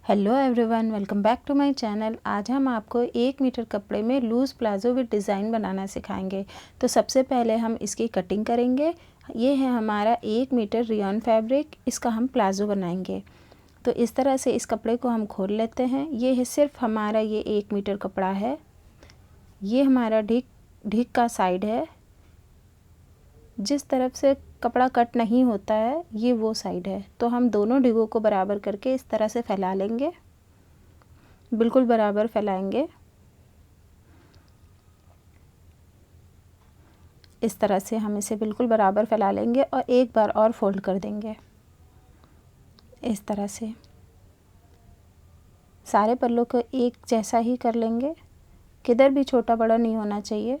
Hello everyone, welcome back to my channel. आज हम आपको 1 मीटर कपड़े में लूज़ प्लाज़ो विद डिज़ाइन बनाना सिखाएंगे। तो सबसे पहले हम इसकी कटिंग करेंगे। ये है हमारा 1 मीटर रियॉन फैब्रिक, इसका हम प्लाज़ो बनाएंगे। तो इस तरह से इस कपड़े को हम खोल लेते हैं। ये है सिर्फ हमारा ये 1 मीटर कपड़ा है। ये हमारा ढीक का साइड है। जिस तरफ से कपड़ा कट नहीं होता है ये वो साइड है। तो हम दोनों डिगों को बराबर करके इस तरह से फैला लेंगे, बिल्कुल बराबर फैलाएंगे। इस तरह से हम इसे बिल्कुल बराबर फैला लेंगे और एक बार और फोल्ड कर देंगे। इस तरह से सारे पल्लों को एक जैसा ही कर लेंगे, किधर भी छोटा बड़ा नहीं होना चाहिए।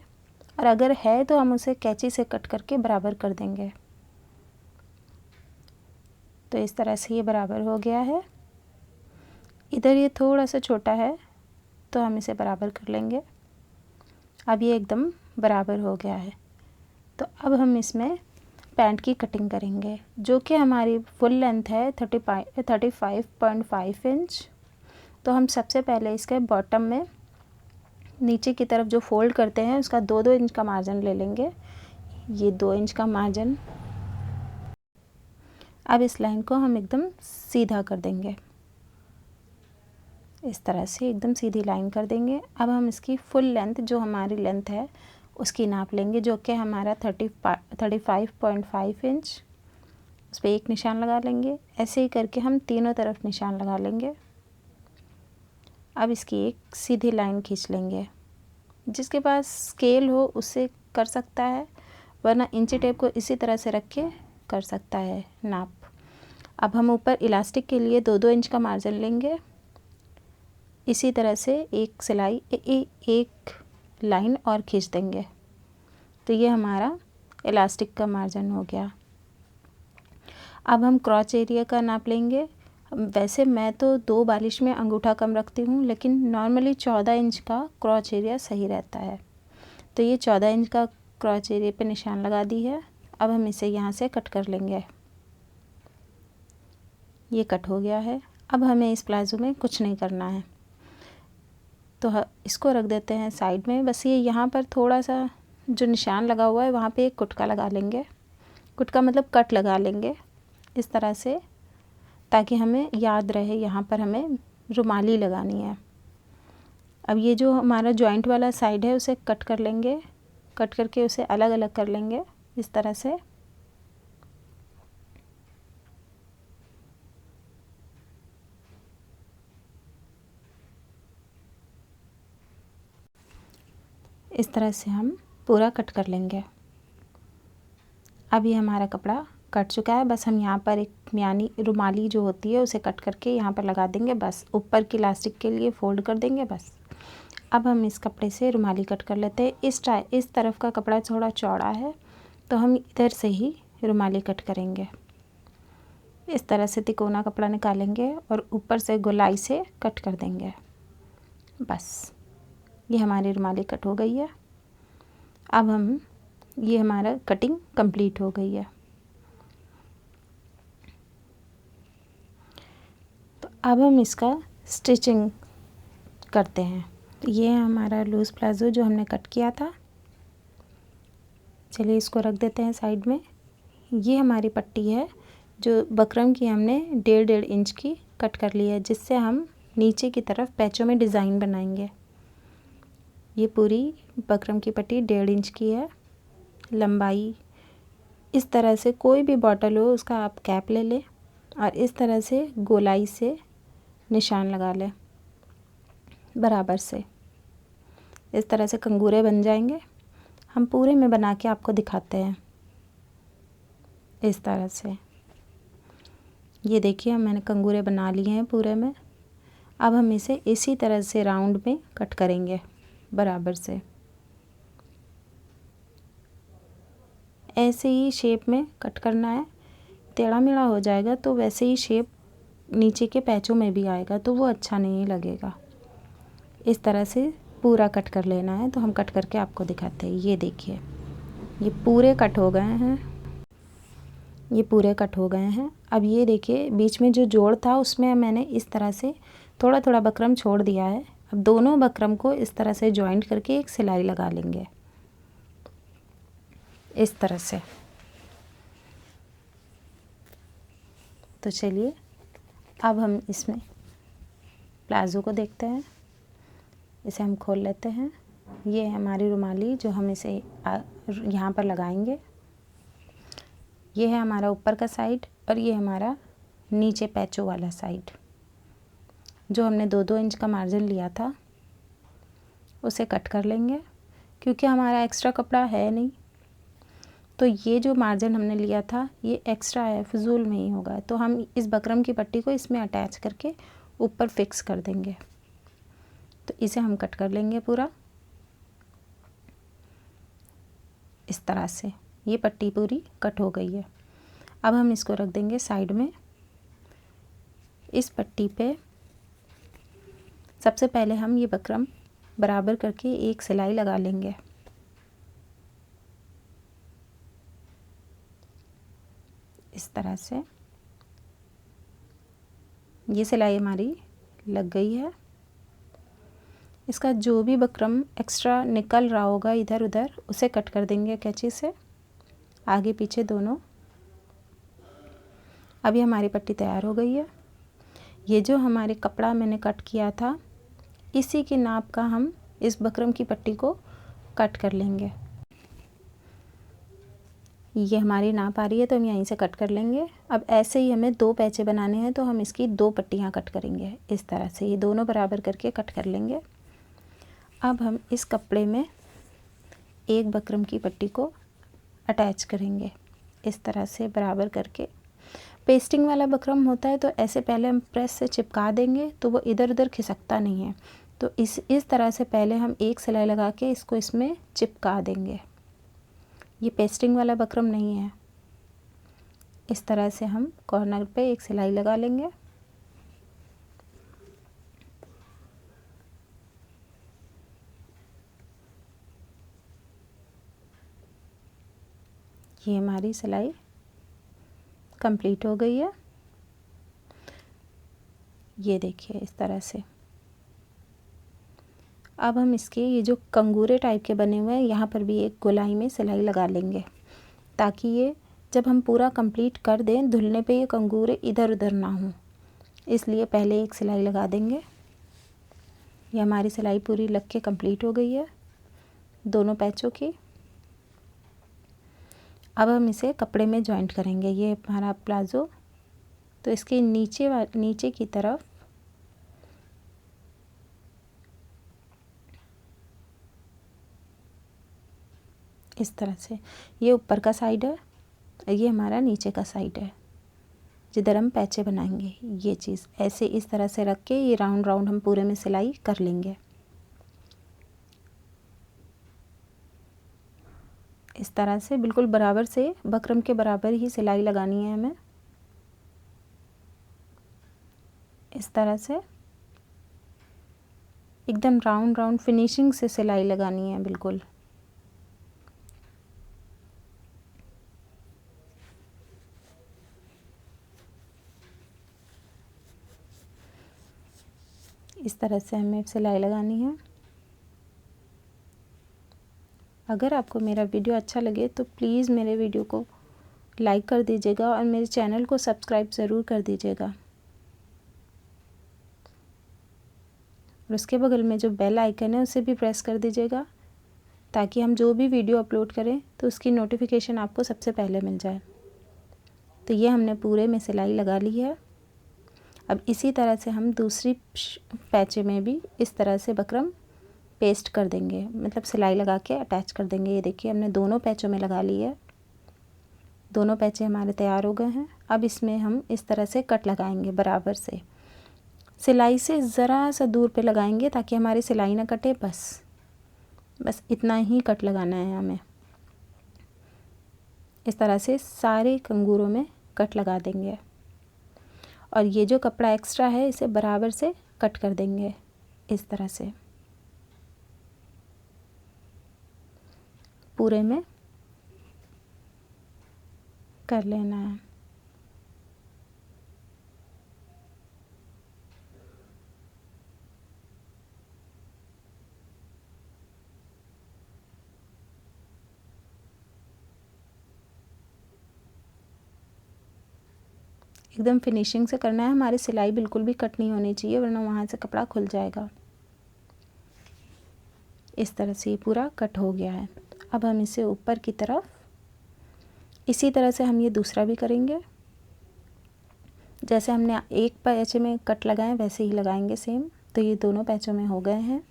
और अगर है तो हम उसे कैंची से कट करके बराबर कर देंगे। तो इस तरह से ये बराबर हो गया है। इधर ये थोड़ा सा छोटा है तो हम इसे बराबर कर लेंगे। अब ये एकदम बराबर हो गया है। तो अब हम इसमें पैंट की कटिंग करेंगे, जो कि हमारी फुल लेंथ है 35.5 इंच। तो हम सबसे पहले इसके बॉटम में नीचे की तरफ जो फोल्ड करते हैं उसका 2-2 इंच का मार्जिन ले लेंगे। ये 2 इंच का मार्जिन। अब इस लाइन को हम एकदम सीधा कर देंगे। इस तरह से एकदम सीधी लाइन कर देंगे। अब हम इसकी फुल लेंथ, जो हमारी लेंथ है उसकी नाप लेंगे, जो कि हमारा 35.5 इंच। उस पर एक निशान लगा लेंगे। ऐसे ही करके हम तीनों तरफ निशान लगा लेंगे। अब इसकी एक सीधी लाइन खींच लेंगे। जिसके पास स्केल हो उससे कर सकता है, वरना इंची टेप को इसी तरह से रख के कर सकता है नाप। अब हम ऊपर इलास्टिक के लिए 2-2 इंच का मार्जिन लेंगे। इसी तरह से एक सिलाई एक लाइन और खींच देंगे। तो ये हमारा इलास्टिक का मार्जिन हो गया। अब हम क्रॉच एरिया का नाप लेंगे। वैसे मैं तो 2 बालिश में अंगूठा कम रखती हूँ, लेकिन नॉर्मली 14 इंच का क्रॉच एरिया सही रहता है। तो ये 14 इंच का क्रॉच एरिया पे निशान लगा दी है। अब हम इसे यहाँ से कट कर लेंगे। ये कट हो गया है। अब हमें इस प्लाज़ो में कुछ नहीं करना है, तो इसको रख देते हैं साइड में। बस ये यहाँ पर थोड़ा सा जो निशान लगा हुआ है वहाँ पे एक कुटका लगा लेंगे। कुटका मतलब कट लगा लेंगे इस तरह से, ताकि हमें याद रहे यहाँ पर हमें रुमाली लगानी है। अब ये जो हमारा जॉइंट वाला साइड है उसे कट कर लेंगे। कट करके उसे अलग अलग कर लेंगे इस तरह से। इस तरह से हम पूरा कट कर लेंगे। अब ये हमारा कपड़ा कट चुका है। बस हम यहाँ पर एक मियानी रुमाली जो होती है उसे कट करके यहाँ पर लगा देंगे। बस ऊपर की इलास्टिक के लिए फोल्ड कर देंगे बस। अब हम इस कपड़े से रुमाली कट कर लेते हैं। इस तरफ का कपड़ा थोड़ा चौड़ा है तो हम इधर से ही रुमाली कट करेंगे। इस तरह से तिकोना कपड़ा निकालेंगे और ऊपर से गोलाई से कट कर देंगे। बस ये हमारी रुमाली कट हो गई है। अब हम ये हमारा कटिंग कंप्लीट हो गई है। तो अब हम इसका स्टिचिंग करते हैं। तो ये हमारा लूज़ प्लाज़ो जो हमने कट किया था। चलिए इसको रख देते हैं साइड में। ये हमारी पट्टी है जो बकरम की हमने 1.5 इंच की कट कर ली है, जिससे हम नीचे की तरफ पैचों में डिज़ाइन बनाएंगे। ये पूरी बकरम की पट्टी 1.5 इंच की है लंबाई। इस तरह से कोई भी बॉटल हो उसका आप कैप ले लें और इस तरह से गोलाई से निशान लगा लें बराबर से। इस तरह से कंगूरे बन जाएंगे। हम पूरे में बना के आपको दिखाते हैं। इस तरह से ये देखिए मैंने कंगूरे बना लिए हैं पूरे में। अब हम इसे इसी तरह से राउंड में कट करेंगे बराबर से। ऐसे ही शेप में कट करना है। टेढ़ा मेढ़ा हो जाएगा तो वैसे ही शेप नीचे के पैचों में भी आएगा तो वो अच्छा नहीं लगेगा। इस तरह से पूरा कट कर लेना है। तो हम कट करके आपको दिखाते हैं। ये देखिए ये पूरे कट हो गए हैं। ये पूरे कट हो गए हैं। अब ये देखिए बीच में जो जोड़ था उसमें मैंने इस तरह से थोड़ा थोड़ा बकरम छोड़ दिया है। अब दोनों बकरम को इस तरह से जॉइंट करके एक सिलाई लगा लेंगे इस तरह से। तो चलिए अब हम इसमें प्लाज़ो को देखते हैं। इसे हम खोल लेते हैं। ये है हमारी रुमाली जो हम इसे यहाँ पर लगाएंगे। ये है हमारा ऊपर का साइड और ये हमारा नीचे पैचों वाला साइड। जो हमने 2-2 इंच का मार्जिन लिया था उसे कट कर लेंगे। क्योंकि हमारा एक्स्ट्रा कपड़ा है नहीं तो ये जो मार्जिन हमने लिया था ये एक्स्ट्रा है, फिजूल में ही होगा। तो हम इस बकरम की पट्टी को इसमें अटैच करके ऊपर फिक्स कर देंगे। तो इसे हम कट कर लेंगे पूरा इस तरह से। ये पट्टी पूरी कट हो गई है। अब हम इसको रख देंगे साइड में। इस पट्टी पे सबसे पहले हम ये बकरम बराबर करके एक सिलाई लगा लेंगे। इस तरह से ये सिलाई हमारी लग गई है। इसका जो भी बकरम एक्स्ट्रा निकल रहा होगा इधर उधर उसे कट कर देंगे कैंची से, आगे पीछे दोनों। अभी हमारी पट्टी तैयार हो गई है। ये जो हमारे कपड़ा मैंने कट किया था इसी के नाप का हम इस बकरम की पट्टी को कट कर लेंगे। ये हमारी नाप आ रही है तो हम यहीं से कट कर लेंगे। अब ऐसे ही हमें 2 पैचे बनाने हैं तो हम इसकी 2 पट्टियाँ कट करेंगे इस तरह से। ये दोनों बराबर करके कट कर लेंगे। अब हम इस कपड़े में एक बकरम की पट्टी को अटैच करेंगे इस तरह से बराबर करके। पेस्टिंग वाला बकरम होता है तो ऐसे पहले हम प्रेस से चिपका देंगे तो वो इधर उधर खिसकता नहीं है। तो इस तरह से पहले हम एक सिलाई लगा के इसको इसमें चिपका देंगे। ये पेस्टिंग वाला बकरम नहीं है। इस तरह से हम कॉर्नर पे एक सिलाई लगा लेंगे। ये हमारी सिलाई कंप्लीट हो गई है। ये देखिए इस तरह से। अब हम इसके ये जो कंगूरे टाइप के बने हुए हैं यहाँ पर भी एक गोलाई में सिलाई लगा लेंगे ताकि ये जब हम पूरा कंप्लीट कर दें धुलने पे ये कंगूरे इधर उधर ना हों। इसलिए पहले एक सिलाई लगा देंगे। ये हमारी सिलाई पूरी लग के कंप्लीट हो गई है दोनों पैचों की। अब हम इसे कपड़े में जॉइंट करेंगे। ये हमारा प्लाज़ो तो इसके नीचे की तरफ इस तरह से, ये ऊपर का साइड है और ये हमारा नीचे का साइड है जिधर हम पैचे बनाएंगे। ये चीज़ ऐसे इस तरह से रख के ये राउंड राउंड हम पूरे में सिलाई कर लेंगे। इस तरह से बिल्कुल बराबर से बकरम के बराबर ही सिलाई लगानी है हमें। इस तरह से एकदम राउंड राउंड फिनिशिंग से सिलाई लगानी है बिल्कुल। इस तरह से हमें सिलाई लगानी है। अगर आपको मेरा वीडियो अच्छा लगे तो प्लीज़ मेरे वीडियो को लाइक कर दीजिएगा और मेरे चैनल को सब्सक्राइब ज़रूर कर दीजिएगा। और उसके बगल में जो बेल आइकन है उसे भी प्रेस कर दीजिएगा ताकि हम जो भी वीडियो अपलोड करें तो उसकी नोटिफिकेशन आपको सबसे पहले मिल जाए। तो ये हमने पूरे में सिलाई लगा ली है। अब इसी तरह से हम दूसरी पैचे में भी इस तरह से बकरम पेस्ट कर देंगे, मतलब सिलाई लगा के अटैच कर देंगे। ये देखिए हमने दोनों पैचों में लगा ली है। दोनों पैचे हमारे तैयार हो गए हैं। अब इसमें हम इस तरह से कट लगाएंगे बराबर से। सिलाई से ज़रा सा दूर पे लगाएंगे ताकि हमारी सिलाई ना कटे। बस इतना ही कट लगाना है हमें। इस तरह से सारे कंगूरों में कट लगा देंगे और ये जो कपड़ा एक्स्ट्रा है इसे बराबर से कट कर देंगे इस तरह से पूरे में कर लेना है। एकदम फिनिशिंग से करना है, हमारी सिलाई बिल्कुल भी कट नहीं होनी चाहिए वरना वहाँ से कपड़ा खुल जाएगा। इस तरह से ये पूरा कट हो गया है। अब हम इसे ऊपर की तरफ इसी तरह से हम ये दूसरा भी करेंगे। जैसे हमने एक पैचे में कट लगाए वैसे ही लगाएंगे सेम। तो ये दोनों पैचों में हो गए हैं,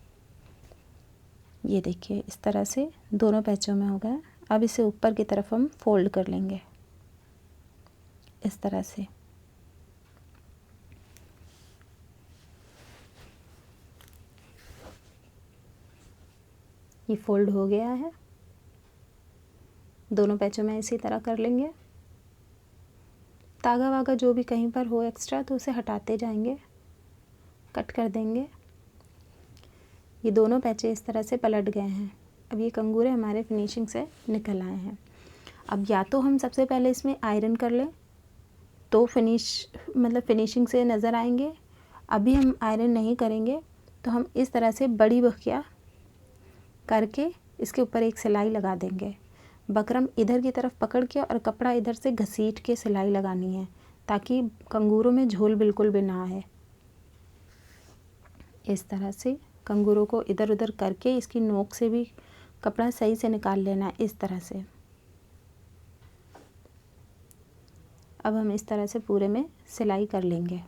ये देखिए इस तरह से दोनों पैचों में हो गए। अब इसे ऊपर की तरफ हम फोल्ड कर लेंगे इस तरह से। ये फोल्ड हो गया है, दोनों पैचों में इसी तरह कर लेंगे। धागा वागा जो भी कहीं पर हो एक्स्ट्रा तो उसे हटाते जाएंगे, कट कर देंगे। ये दोनों पैचे इस तरह से पलट गए हैं। अब ये कंगूरे हमारे फिनिशिंग से निकल आए हैं। अब या तो हम सबसे पहले इसमें आयरन कर लें तो फिनिशिंग से नज़र आएंगे। अभी हम आयरन नहीं करेंगे तो हम इस तरह से बड़ी बखिया करके इसके ऊपर एक सिलाई लगा देंगे। बकरम इधर की तरफ पकड़ के और कपड़ा इधर से घसीट के सिलाई लगानी है ताकि कंगूरों में झोल बिल्कुल भी ना आए। इस तरह से कंगूरों को इधर उधर करके इसकी नोक से भी कपड़ा सही से निकाल लेना है इस तरह से। अब हम इस तरह से पूरे में सिलाई कर लेंगे।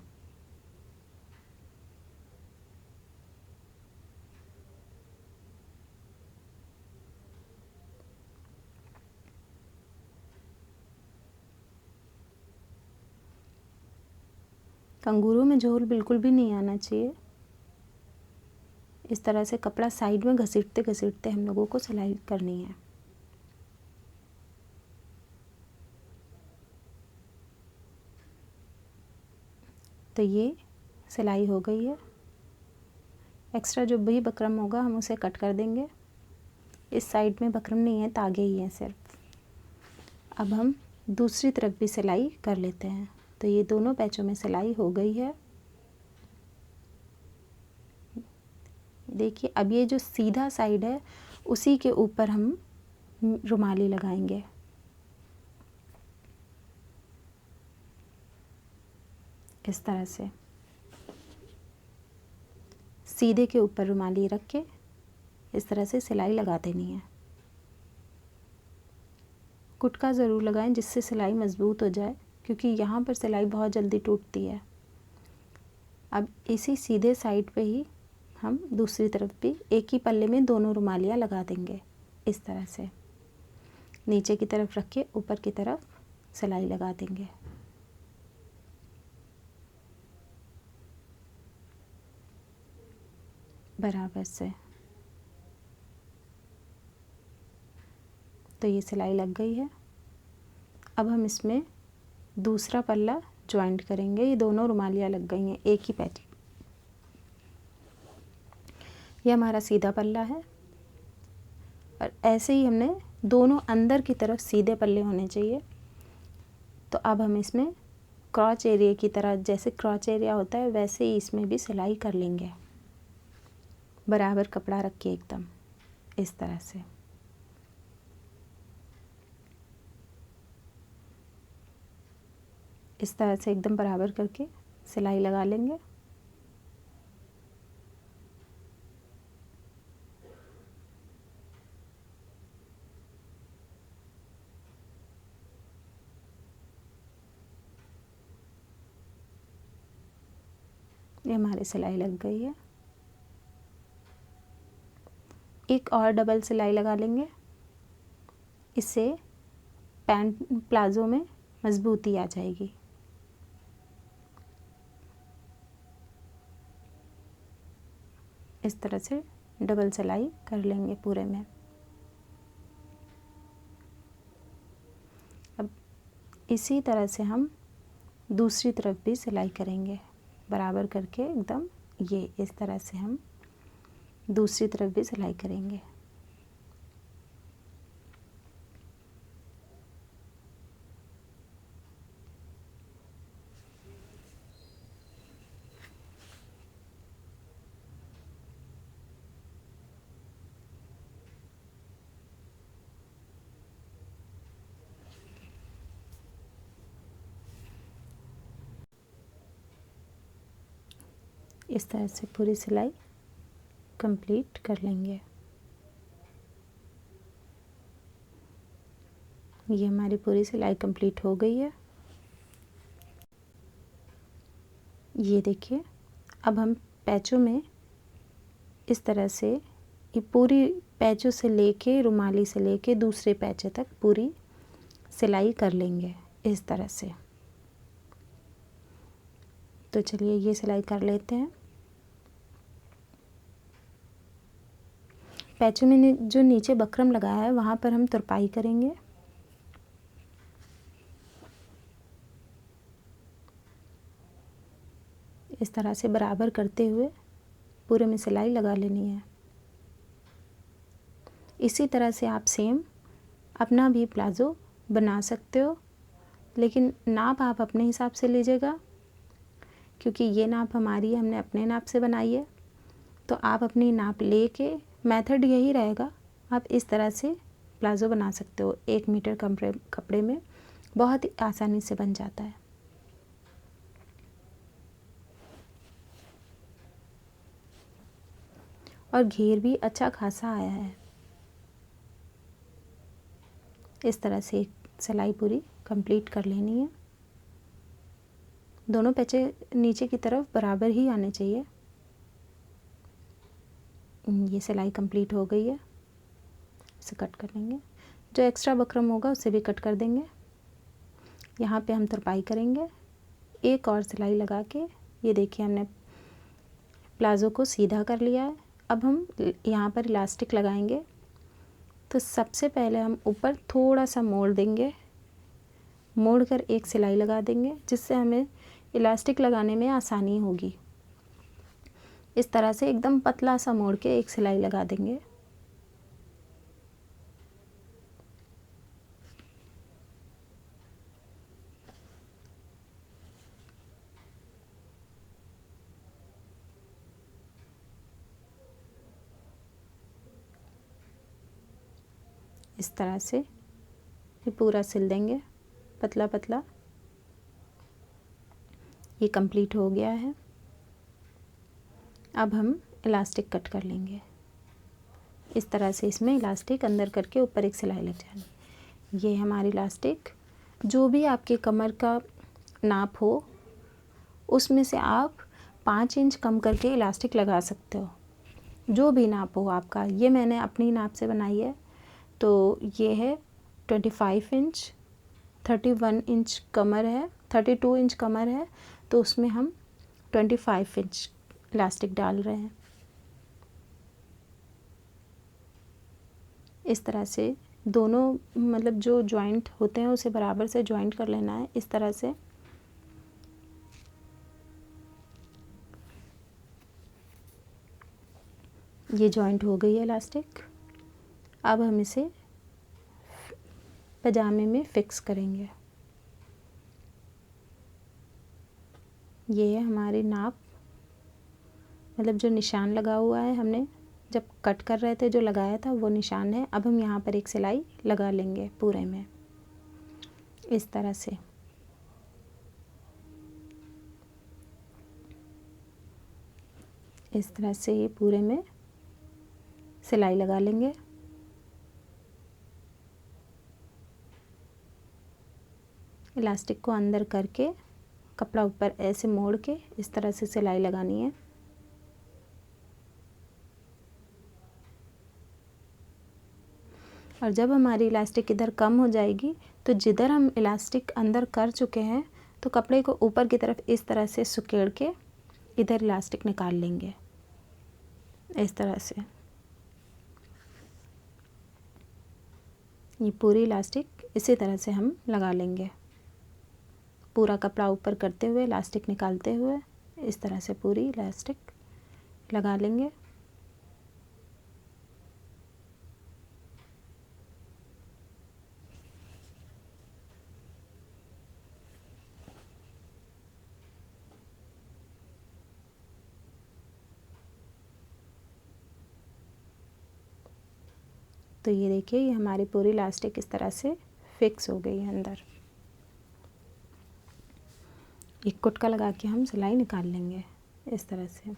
कंगूरों में झोल बिल्कुल भी नहीं आना चाहिए। इस तरह से कपड़ा साइड में घसीटते घसीटते हम लोगों को सिलाई करनी है। तो ये सिलाई हो गई है। एक्स्ट्रा जो भी बकरम होगा हम उसे कट कर देंगे। इस साइड में बकरम नहीं है, तागे ही हैं सिर्फ। अब हम दूसरी तरफ भी सिलाई कर लेते हैं। तो ये दोनों पैचों में सिलाई हो गई है। देखिए अब ये जो सीधा साइड है उसी के ऊपर हम रुमाली लगाएंगे। इस तरह से सीधे के ऊपर रुमाली रख के इस तरह से सिलाई लगा देनी है। कुटका ज़रूर लगाएं जिससे सिलाई मज़बूत हो जाए, क्योंकि यहाँ पर सिलाई बहुत जल्दी टूटती है। अब इसी सीधे साइड पे ही हम दूसरी तरफ भी एक ही पल्ले में दोनों रुमालियाँ लगा देंगे। इस तरह से नीचे की तरफ रख के ऊपर की तरफ सिलाई लगा देंगे। बराबर से। तो ये सिलाई लग गई है। अब हम इसमें दूसरा पल्ला जॉइंट करेंगे। ये दोनों रुमालियाँ लग गई हैं एक ही पैच। ये हमारा सीधा पल्ला है और ऐसे ही हमने दोनों अंदर की तरफ सीधे पल्ले होने चाहिए। तो अब हम इसमें क्रॉच एरिया की तरह, जैसे क्रॉच एरिया होता है वैसे ही इसमें भी सिलाई कर लेंगे। बराबर कपड़ा रख के एकदम इस तरह से। इस तरह से एकदम बराबर करके सिलाई लगा लेंगे। ये हमारी सिलाई लग गई है। एक और डबल सिलाई लगा लेंगे, इससे पैंट प्लाज़ो में मज़बूती आ जाएगी। इस तरह से डबल सिलाई कर लेंगे पूरे में। अब इसी तरह से हम दूसरी तरफ भी सिलाई करेंगे, बराबर करके एकदम। ये इस तरह से हम दूसरी तरफ भी सिलाई करेंगे। इस तरह से पूरी सिलाई कंप्लीट कर लेंगे। ये हमारी पूरी सिलाई कंप्लीट हो गई है। ये देखिए, अब हम पैचों में इस तरह से ये पूरी पैचों से लेके रुमाली से लेके दूसरे पैचे तक पूरी सिलाई कर लेंगे इस तरह से। तो चलिए ये सिलाई कर लेते हैं। पैचों में जो नीचे बकरम लगाया है वहाँ पर हम तुरपाई करेंगे। इस तरह से बराबर करते हुए पूरे में सिलाई लगा लेनी है। इसी तरह से आप सेम अपना भी प्लाज़ो बना सकते हो, लेकिन नाप आप अपने हिसाब से लीजिएगा, क्योंकि ये नाप हमारी हमने अपने नाप से बनाई है। तो आप अपनी नाप लेके, मेथड यही रहेगा, आप इस तरह से प्लाज़ो बना सकते हो। 1 मीटर कपड़े में बहुत ही आसानी से बन जाता है। और घेर भी अच्छा खासा आया है। इस तरह से सिलाई पूरी कंप्लीट कर लेनी है। दोनों पैचे नीचे की तरफ बराबर ही आने चाहिए। ये सिलाई कंप्लीट हो गई है। इसे कट कर लेंगे। जो एक्स्ट्रा बकरम होगा उसे भी कट कर देंगे। यहाँ पे हम तुरपाई करेंगे। एक और सिलाई लगा के, ये देखिए हमने प्लाज़ो को सीधा कर लिया है। अब हम यहाँ पर इलास्टिक लगाएंगे। तो सबसे पहले हम ऊपर थोड़ा सा मोड़ देंगे, मोड़ कर एक सिलाई लगा देंगे, जिससे हमें इलास्टिक लगाने में आसानी होगी। इस तरह से एकदम पतला सा मोड़ के एक सिलाई लगा देंगे। इस तरह से ये पूरा सिल देंगे पतला पतला। ये कंप्लीट हो गया है। अब हम इलास्टिक कट कर लेंगे। इस तरह से इसमें इलास्टिक अंदर करके ऊपर एक सिलाई लग जानी। ये हमारी इलास्टिक, जो भी आपके कमर का नाप हो उसमें से आप 5 इंच कम करके इलास्टिक लगा सकते हो। जो भी नाप हो आपका, ये मैंने अपनी नाप से बनाई है। तो ये है 25 इंच, 31 इंच कमर है, 32 इंच कमर है, तो उसमें हम 25 इंच इलास्टिक डाल रहे हैं। इस तरह से दोनों मतलब जो जॉइंट होते हैं उसे बराबर से जॉइंट कर लेना है। इस तरह से ये जॉइंट हो गई है इलास्टिक। अब हम इसे पजामे में फिक्स करेंगे। ये है हमारी नाप, मतलब जो निशान लगा हुआ है, हमने जब कट कर रहे थे जो लगाया था वो निशान है। अब हम यहाँ पर एक सिलाई लगा लेंगे पूरे में इस तरह से। इस तरह से ये पूरे में सिलाई लगा लेंगे। इलास्टिक को अंदर करके कपड़ा ऊपर ऐसे मोड़ के इस तरह से सिलाई लगानी है। और जब हमारी इलास्टिक इधर कम हो जाएगी तो जिधर हम इलास्टिक अंदर कर चुके हैं तो कपड़े को ऊपर की तरफ इस तरह से सुकेड़ के इधर इलास्टिक निकाल लेंगे इस तरह से। ये पूरी इलास्टिक इसी तरह से हम लगा लेंगे। पूरा कपड़ा ऊपर करते हुए इलास्टिक निकालते हुए इस तरह से पूरी इलास्टिक लगा लेंगे। तो ये देखिए, ये हमारी पूरी इलास्टिक इस तरह से फिक्स हो गई है अंदर। एक कुटका लगा के हम सिलाई निकाल लेंगे। इस तरह से।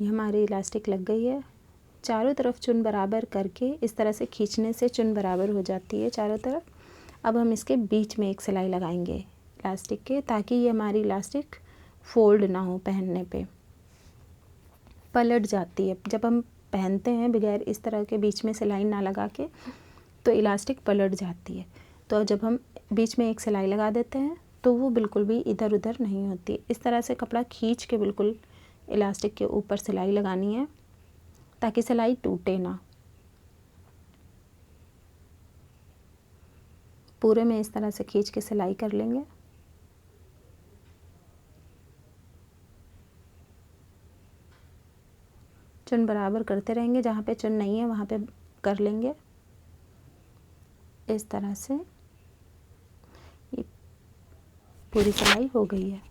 ये हमारी इलास्टिक लग गई है। चारों तरफ चुन बराबर करके इस तरह से खींचने से चुन बराबर हो जाती है चारों तरफ। अब हम इसके बीच में एक सिलाई लगाएंगे इलास्टिक के, ताकि ये हमारी इलास्टिक फोल्ड ना हो, पहनने पे पलट जाती है। जब हम पहनते हैं बगैर इस तरह के बीच में सिलाई ना लगा के तो इलास्टिक पलट जाती है। तो जब हम बीच में एक सिलाई लगा देते हैं तो वो बिल्कुल भी इधर उधर नहीं होती। इस तरह से कपड़ा खींच के बिल्कुल इलास्टिक के ऊपर सिलाई लगानी है, ताकि सिलाई टूटे ना। पूरे में इस तरह से खींच के सिलाई कर लेंगे। चुन बराबर करते रहेंगे, जहाँ पे चुन नहीं है वहाँ पे कर लेंगे। इस तरह से ये पूरी सिलाई हो गई है।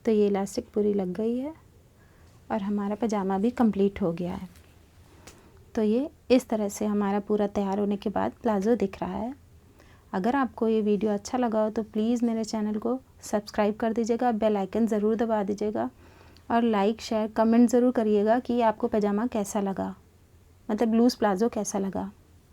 तो ये इलास्टिक पूरी लग गई है और हमारा पजामा भी कंप्लीट हो गया है। तो ये इस तरह से हमारा पूरा तैयार होने के बाद प्लाज़ो दिख रहा है। अगर आपको ये वीडियो अच्छा लगा हो तो प्लीज़ मेरे चैनल को सब्सक्राइब कर दीजिएगा, बेल आइकन ज़रूर दबा दीजिएगा और लाइक शेयर कमेंट ज़रूर करिएगा कि आपको पजामा कैसा लगा, मतलब लूज़ प्लाज़ो कैसा लगा।